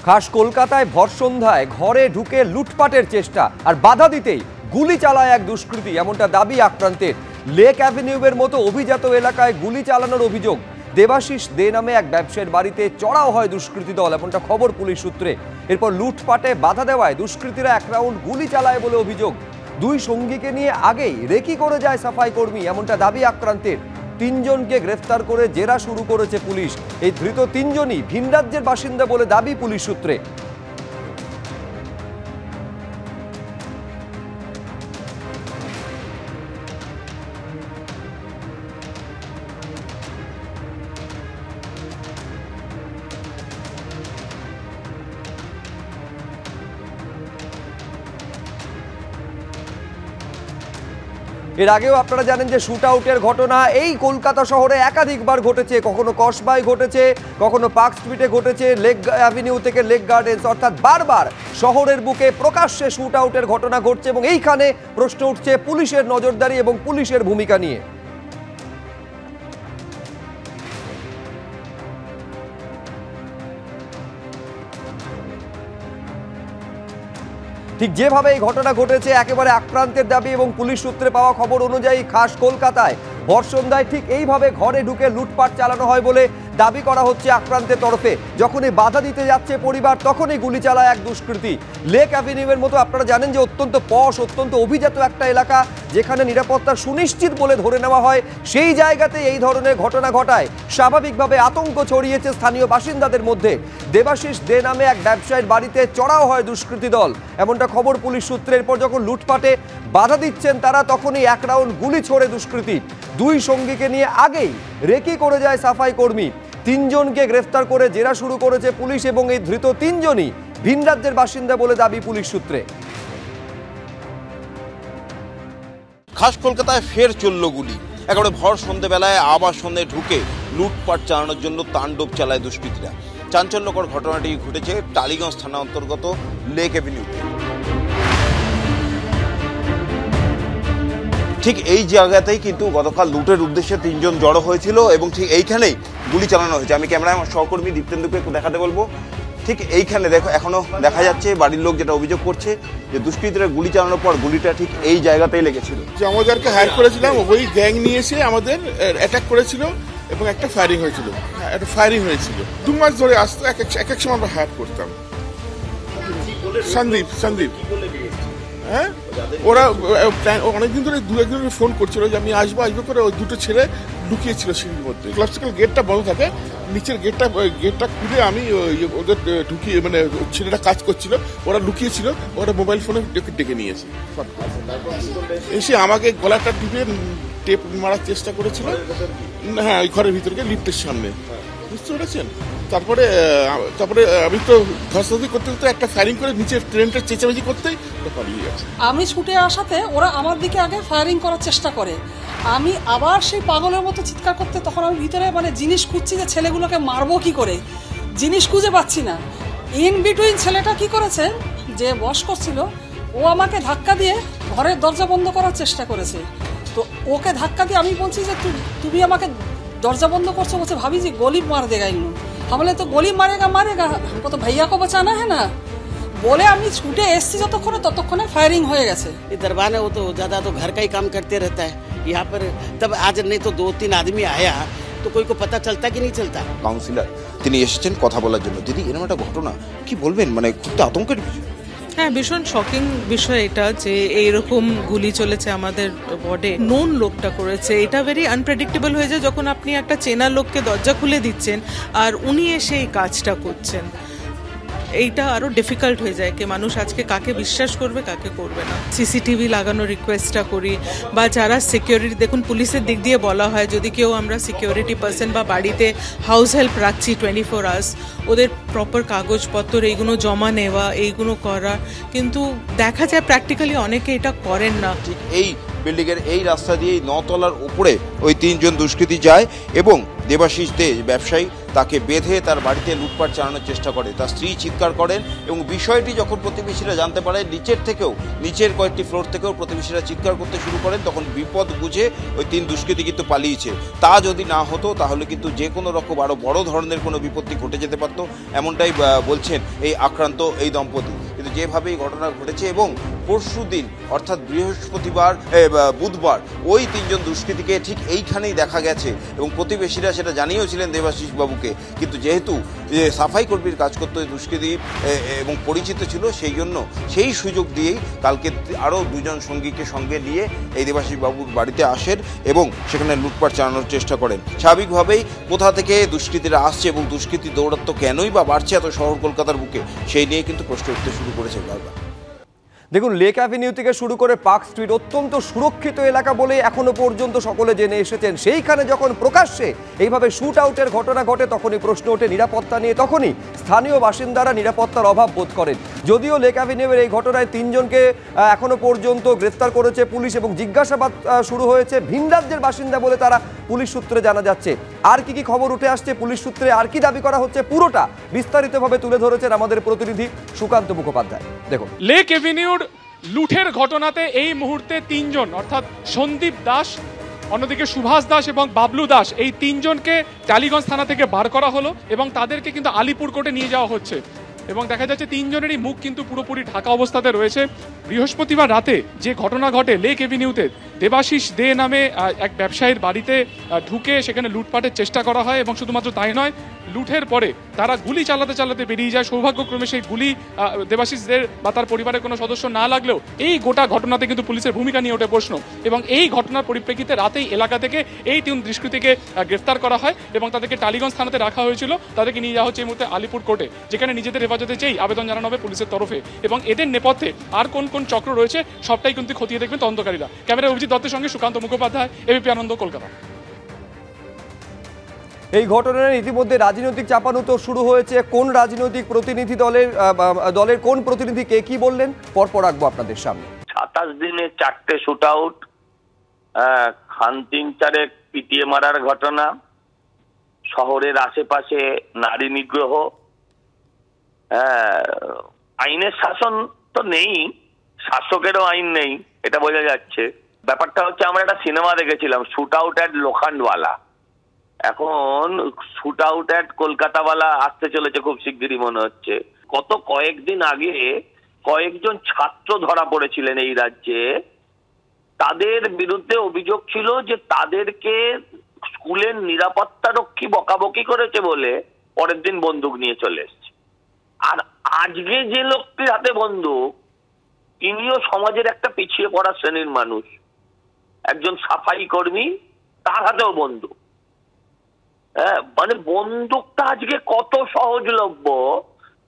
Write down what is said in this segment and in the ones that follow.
খাস কলকাতায় ভর সন্ধ্যায় ঘরে ঢুকে লুটপাটের চেষ্টা আর বাধা দিতেই গুলি চালায় এক দুষ্কৃতী, এমনটা দাবি আক্রান্তের। লেক অ্যাভিনিউয়ের মতো অভিজাত এলাকায় গুলি চালানোর অভিযোগ। দেবাশিস দে নামে এক ব্যবসায়ীর বাড়িতে চড়াও হয় দুষ্কৃতী দল, এমনটা খবর পুলিশ সূত্রে। এরপর লুটপাটে বাধা দেওয়ায় দুষ্কৃতীরা এক রাউন্ড গুলি চালায় বলে অভিযোগ। দুই সঙ্গীকে নিয়ে আগেই রেকি করে যায় সাফাই কর্মী, এমনটা দাবি আক্রান্তের। তিনজনকে গ্রেফতার করে জেরা শুরু করেছে পুলিশ। এই ধৃত তিনজনই ভিন রাজ্যের বাসিন্দা বলে দাবি পুলিশ সূত্রে। এর আগেও আপনারা জানেন যে শুট আউটের ঘটনা এই কলকাতা শহরে একাধিকবার ঘটেছে। কখনো কসবায় ঘটেছে, কখনো পার্ক স্ট্রিটে ঘটেছে, লেক অ্যাভিনিউ থেকে লেক গার্ডেন্স, অর্থাৎ বারবার শহরের বুকে প্রকাশ্যে শুট আউটের ঘটনা ঘটছে। এবং এইখানে প্রশ্ন উঠছে পুলিশের নজরদারি এবং পুলিশের ভূমিকা নিয়ে। ঠিক যেভাবে এই ঘটনা ঘটেছে একেবারে আক্রান্তের দাবি এবং পুলিশ সূত্রে পাওয়া খবর অনুযায়ী খাস কলকাতায় ভর সন্ধ্যায় ঠিক এইভাবে ঘরে ঢুকে লুটপাট চালানো হয় বলে দাবি করা হচ্ছে আক্রান্তের তরফে। যখনই বাধা দিতে যাচ্ছে পরিবার, তখনই গুলি চালায় এক দুষ্কৃতী। লেক অ্যাভিনিউয়ের মতো আপনারা জানেন যে অত্যন্ত পশ, অত্যন্ত অভিজাত একটা এলাকা, যেখানে নিরাপত্তা সুনিশ্চিত বলে ধরে নেওয়া হয়। সেই জায়গাতে এই ধরনের ঘটনা ঘটায় স্বাভাবিকভাবে আতঙ্ক ছড়িয়েছে স্থানীয় বাসিন্দাদের মধ্যে। দেবাশিস দে নামে এক ব্যবসায়ীর বাড়িতে চড়াও হয় দুষ্কৃতী দল, এমনটা খবর পুলিশ সূত্রে। এরপর যখন লুটপাটে বাধা দিচ্ছেন তারা, তখনই এক রাউন্ড গুলি ছোড়ে দুষ্কৃতী। দুই সঙ্গীকে নিয়ে আগেই রেকি করে যায় সাফাই কর্মী। তিনজনকে গ্রেফতার করে জেরা শুরু করেছে পুলিশ এবং এই ধৃত তিনজনই ভিন রাজ্যের বাসিন্দা বলে দাবি পুলিশ সূত্রে। খাস কলকাতায় ফের চলল গুলি। একেবারে ভর সন্ধ্যেবেলায় আবার সন্ধ্যে ঢুকে লুটপাট চালানোর জন্য তাণ্ডব চালায় দুষ্কৃতীরা। চাঞ্চল্যকর ঘটনাটি ঘটেছে টালিগঞ্জ থানা অন্তর্গত লেক অ্যাভিনিউতে। ঠিক এই জায়গাতেই কিন্তু গতকাল লুটের উদ্দেশ্যে তিনজন জড়ো হয়েছিল এবং ঠিক এইখানেই গুলি চালানো হয়েছে। আমি ক্যামেরায় আমার সহকর্মী দীপ্তেন্দুকে একটু দেখাতে বলবো। ঠিক এইখানে দেখো, এখনো দেখা যাচ্ছে বাড়ির লোক যেটা অভিযোগ করছে যে দুষ্কৃতীরা গুলি চালানোর পর গুলিটা ঠিক এই জায়গাতেই লেগেছিল। যে আমাদেরকে হায়ার করেছিলাম ওই গ্যাং নিয়ে এসে আমাদের অ্যাটাক করেছিল এবং একটা ফায়ারিং হয়েছিল। একটা ফায়ারিং হয়েছিল 2 মাস ধরে আসতো। এক এক সময় আমরা হায়ার করতাম। সন্দীপ হ্যাঁ, ওরা অনেকদিন ধরে 2-1 দিন ফোন করছিল যে আমি আসবো করে। ওই দুটো ছেলে লুকিয়েছিল সিঁড়ির মধ্যে। ক্লাসিক্যাল গেটটা বন্ধ থাকে, নিচের গেটটা খুলে আমি ওদের ঢুকিয়ে, মানে ছেলেটা কাজ করছিল, ওরা লুকিয়েছিল, ওরা মোবাইল ফোনে ডেকে নিয়েছে। এসে আমাকে গলাটা টিপে টেপ মারার চেষ্টা করেছিল। হ্যাঁ, ওই ঘরের ভিতরে লিফটের সামনে, বুঝতে পেরেছেন। তারপরে আমি তো ধস্তাধস্তি করতে করতে একটা ফায়ারিং করে নিচে ট্রেনটা চেঁচামেচি করতেই পালিয়ে গেছে। আমি ছুটে আসাতে ওরা আমার দিকে আগে ফায়ারিং করার চেষ্টা করে। আমি আবার সেই পাগলের মতো চিৎকার করতে, তখন আমি ভিতরে জিনিস খুঁজছি যে ছেলেগুলোকে মারবো কি করে, জিনিস খুঁজে পাচ্ছি না। ইন বিটুইন ছেলেটা কি করেছে, যে বস করছিল, ও আমাকে ধাক্কা দিয়ে ঘরের দরজা বন্ধ করার চেষ্টা করেছে। তো ওকে ধাক্কা দিয়ে আমি বলছি যে তুমি আমাকে দরজা বন্ধ করছো, বলছে ভাবি যে গলি মার দেগা ইনু। हमने तो गोली मारेगा हमको तो भैया को बचाना है ना बोले আমি ছুটে এসেছি। ততক্ষণে ফায়ারিং হয়ে গেছে। ये दरबार है, वो तो ज़्यादा तो घर का ही काम करते रहता है यहाँ पर। तब आज नहीं तो 2-3 आदमी आया तो कोई को पता चलता कि नहीं चलता। কাউন্সিলর তিনি এসেছেন কথা বলার জন্য। দিদি, এরকম একটা ঘটনা কি বলবেন? মানে খুব তো আতঙ্কের বিষয়। হ্যাঁ, ভীষণ শকিং বিষয় এটা যে এইরকম গুলি চলেছে আমাদের ওয়ার্ডে। নোন লোকটা করেছে, এটা ভেরি আনপ্রেডিক্টেবল হয়ে যায় যখন আপনি একটা চেনা লোককে দরজা খুলে দিচ্ছেন আর উনি এসে এই কাজটা করছেন। এইটা আরো ডিফিকাল্ট হয়ে যায় কি মানুষ আজকে কাকে বিশ্বাস করবে, কাকে করবে না। সিসিটিভি লাগানোর রিকোয়েস্টটা করি, বা যারা সিকিউরিটি, দেখুন পুলিশের দিক দিয়ে বলা হয় যদি কেউ আমরা সিকিউরিটি পার্সন বা বাড়িতে হাউস হেল্প রাখছি 24 আওয়ার্স, ওদের প্রপার কাগজপত্র এইগুলো জমা নেওয়া, এইগুলো করা। কিন্তু দেখা যায় প্র্যাকটিক্যালি অনেকে এটা করেন না। ঠিক এই বিল্ডিং এর এই রাস্তা দিয়ে 9 তলার উপরে ওই তিনজন দুষ্কৃতী যায় এবং দেবাশিস দে ব্যবসায়ী তাকে বেঁধে তার বাড়িতে লুটপাট চালানোর চেষ্টা করে। তার স্ত্রী চিৎকার করেন এবং বিষয়টি যখন প্রতিবেশীরা জানতে পারে, নিচের কয়েকটি ফ্লোর থেকেও প্রতিবেশীরা চিৎকার করতে শুরু করেন, তখন বিপদ বুঝে ওই 3 দুষ্কৃতী কিন্তু পালিয়েছে। তা যদি না হতো তাহলে কিন্তু যে কোনো রকম আরও বড় ধরনের কোনো বিপত্তি ঘটে যেতে পারত, এমনটাই বলছেন এই আক্রান্ত এই দম্পতি। কিন্তু যেভাবে এই ঘটনা ঘটেছে এবং পরশু দিন অর্থাৎ বুধবার ওই 3 জন দুষ্কৃতীকে ঠিক এইখানেই দেখা গেছে এবং প্রতিবেশীরা সেটা জানিয়েছিলেন দেবাশিস বাবুকে, কিন্তু যেহেতু সাফাই কর্মীর কাজ করতে দুষ্কৃতী এবং পরিচিত ছিল, সেই জন্য সেই সুযোগ দিয়েই কালকে আরও 2 জন সঙ্গীকে সঙ্গে নিয়ে এই দেবাশিস বাবুর বাড়িতে আসেন এবং সেখানে লুটপাট চালানোর চেষ্টা করেন। স্বাভাবিকভাবেই কোথা থেকে দুষ্কৃতীরা আসছে এবং দুষ্কৃতী দৌরাত্ম্য কেনই বা বাড়ছে এত শহর কলকাতার বুকে, সেই নিয়ে কিন্তু প্রশ্ন উঠতে শুরু করেছে বারবার। দেখুন, লেক অ্যাভিনিউ থেকে শুরু করে পার্ক স্ট্রিট অত্যন্ত সুরক্ষিত এলাকা বলে এখনো পর্যন্ত সকলে জেনে এসেছেন। সেইখানে যখন প্রকাশ্যে এইভাবে শুট আউটের ঘটনা ঘটে তখনই প্রশ্ন ওঠে নিরাপত্তা নিয়ে। তখনই স্থানীয় বাসিন্দারা নিরাপত্তার অভাব বোধ করেন। যদিও লেক অ্যাভিনিউয়ের এই ঘটনায় 3 জনকে এখনো পর্যন্ত গ্রেফতার করেছে পুলিশ এবং জিজ্ঞাসাবাদ শুরু হয়েছে। ভিন রাজ্যের বাসিন্দা বলে তারা পুলিশ সূত্রে জানা যাচ্ছে। আর কি খবর উঠে আসছে পুলিশ সূত্রে, আর কি দাবি করা হচ্ছে, পুরোটা বিস্তারিতভাবে তুলে ধরেছেন আমাদের প্রতিনিধি সুকান্ত মুখোপাধ্যায়। দেখুন, লেক এভিনিউর লুঠের ঘটনাতে এই মুহূর্তে 3 জন অর্থাৎ সন্দীপ দাস, অন্যদিকে সুভাষ দাস এবং বাবলু দাস, এই 3 জনকে টালিগঞ্জ থানা থেকে বার করা হলো এবং তাদেরকে কিন্তু আলিপুর কোর্টে নিয়ে যাওয়া হচ্ছে এবং দেখা যাচ্ছে 3 জনেরই মুখ কিন্তু পুরোপুরি ঢাকা অবস্থাতে রয়েছে। বৃহস্পতিবার রাতে যে ঘটনা ঘটে লেক এভিনিউতে, দেবাশিস দে নামে এক ব্যবসায়ীর বাড়িতে ঢুকে সেখানে লুটপাটের চেষ্টা করা হয় এবং শুধুমাত্র তাই নয়, লুঠের পরে তারা গুলি চালাতে বেরিয়ে যায়। সৌভাগ্যক্রমে সেই গুলি দেবাশিস দের বা তার পরিবারের কোনো সদস্য না লাগলেও এই গোটা ঘটনাতে কিন্তু পুলিশের ভূমিকা নিয়ে ওঠে প্রশ্ন এবং এই ঘটনার পরিপ্রেক্ষিতে রাতেই এলাকা থেকে এই 3 দুষ্কৃতীকে গ্রেফতার করা হয় এবং তাদেরকে টালিগঞ্জ থানাতে রাখা হয়েছিল। তাদেরকে নিয়ে যাওয়া হচ্ছে এই মুহূর্তে আলিপুর কোর্টে, যেখানে নিজেদের হেফাজতে চেয়েই আবেদন জানানো হবে পুলিশের তরফে এবং এদের নেপথ্যে আর কোন কোন চক্র রয়েছে সবটাই কিন্তু খতিয়ে দেখবেন তদন্তকারীরা। ক্যামেরা অভিজিৎ দত্তের সঙ্গে সুকান্ত মুখোপাধ্যায়, এবিপি আনন্দ, কলকাতা। এই ঘটনার ইতিমধ্যে রাজনৈতিক চাপানুতো শুরু হয়েছে। কোন রাজনৈতিক প্রতিনিধি দলের কোন প্রতিনিধি কে কি বললেন পরপর রাখবো আপনাদের সামনে। 27 দিনে 4টে শুট আউট, খানতিন চারেক পিটিয়ে মারার ঘটনা, শহরের আশেপাশে নারী নিগ্রহ। আইনের শাসন তো নেই, শাসকেরও আইন নেই, এটা বোঝা যাচ্ছে। ব্যাপারটা হচ্ছে আমরা একটা সিনেমা দেখেছিলাম, শুট আউট অ্যাট লোখান্ডওয়ালা। এখন শুট আউট অ্যাট কলকাতাওয়ালা আসতে চলেছে খুব শিগগিরই মনে হচ্ছে। কয়েকদিন আগে কয়েকজন ছাত্র ধরা পড়েছিলেন এই রাজ্যে, তাদের বিরুদ্ধে অভিযোগ ছিল যে তাদেরকে স্কুলের নিরাপত্তা রক্ষী বকাবকি করেছে বলে পরের দিন বন্দুক নিয়ে চলে এসছে। আর আজকে যে লোকটির হাতে বন্দুক, তিনিও সমাজের একটা পিছিয়ে পড়া শ্রেণীর মানুষ, একজন সাফাই কর্মী, তার হাতেও বন্দুক। মানে বন্দুকটা আজকে কত সহজলভ্য,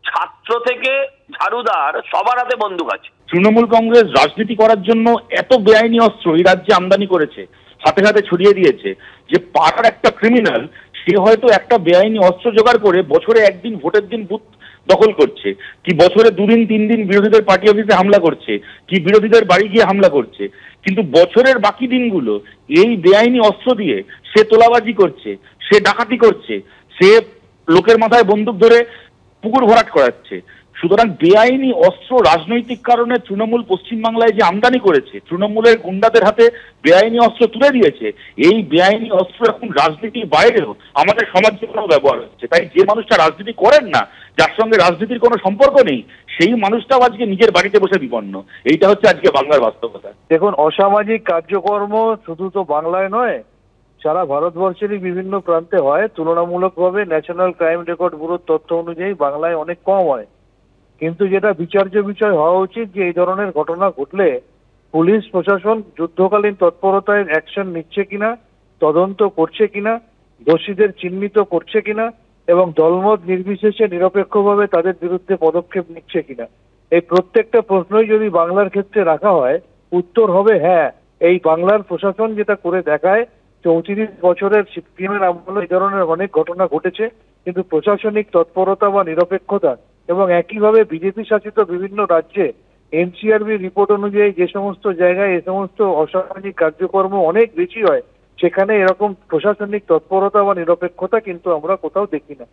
ছাত্র থেকে ঝাড়ুদার সবার হাতে বন্দুক আছে। তৃণমূল কংগ্রেস রাজনীতি করার জন্য এত বেআইনি অস্ত্র এই রাজ্যে আমদানি করেছে, হাতে হাতে ছড়িয়ে দিয়েছে যে পাড়ার একটা ক্রিমিনাল সে হয়তো একটা বেআইনি অস্ত্র জোগাড় করে বছরে একদিন ভোটের দিন বুথ দখল করছে, কি বছরে 2 দিন 3 দিন বিরোধীদের পার্টি অফিসে হামলা করছে, কি বিরোধীদের বাড়ি গিয়ে হামলা করছে, কিন্তু বছরের বাকি দিনগুলো এই বেআইনি অস্ত্র দিয়ে সে তোলাবাজি করছে, সে ডাকাতি করছে, সে লোকের মাথায় বন্দুক ধরে পুকুর ভরাট করাচ্ছে। সুতরাং বেআইনি অস্ত্র রাজনৈতিক কারণে তৃণমূল পশ্চিমবাংলায় যে আমদানি করেছে, তৃণমূলের গুন্ডাদের হাতে বেআইনি অস্ত্র তুলে দিয়েছে, এই বেআইনি অস্ত্র এখন রাজনীতির বাইরেও আমাদের সমাজ জীবনেও ব্যবহার হচ্ছে। তাই যে মানুষটা রাজনীতি করেন না, যার সঙ্গে রাজনীতির কোনো সম্পর্ক নেই, সেই মানুষটাও আজকে নিজের বাড়িতে বসে বিপন্ন। এইটা হচ্ছে আজকে বাংলার বাস্তবতা। দেখুন, অসামাজিক কার্যকর্ম শুধু তো বাংলায় নয়, সারা ভারতবর্ষেরই বিভিন্ন প্রান্তে হয়। তুলনামূলকভাবে ন্যাশনাল ক্রাইম রেকর্ড ব্যুরোর তথ্য অনুযায়ী বাংলায় অনেক কম হয়, কিন্তু যেটা বিচার্য বিষয় হওয়া উচিত যে এই ধরনের ঘটনা ঘটলে পুলিশ প্রশাসন যুদ্ধকালীন তৎপরতায় অ্যাকশন নিচ্ছে কিনা, তদন্ত করছে কিনা, দোষীদের চিহ্নিত করছে কিনা এবং দলমত নির্বিশেষে নিরপেক্ষভাবে তাদের বিরুদ্ধে পদক্ষেপ নিচ্ছে কিনা, এই প্রত্যেকটা প্রশ্নই যদি বাংলার ক্ষেত্রে রাখা হয়, উত্তর হবে হ্যাঁ। এই বাংলার প্রশাসন যেটা করে দেখায়, 34 বছরের সিপিএমের আমলে এই ধরনের অনেক ঘটনা ঘটেছে, কিন্তু প্রশাসনিক তৎপরতা বা নিরপেক্ষতা এবং একইভাবে বিজেপি শাসিত বিভিন্ন রাজ্যে এনসিআরবি রিপোর্ট অনুযায়ী যে সমস্ত জায়গায় এ সমস্ত অসামাজিক কার্যকর্ম অনেক বেশি হয়, সেখানে এরকম প্রশাসনিক তৎপরতা বা নিরপেক্ষতা কিন্তু আমরা কোথাও দেখি না।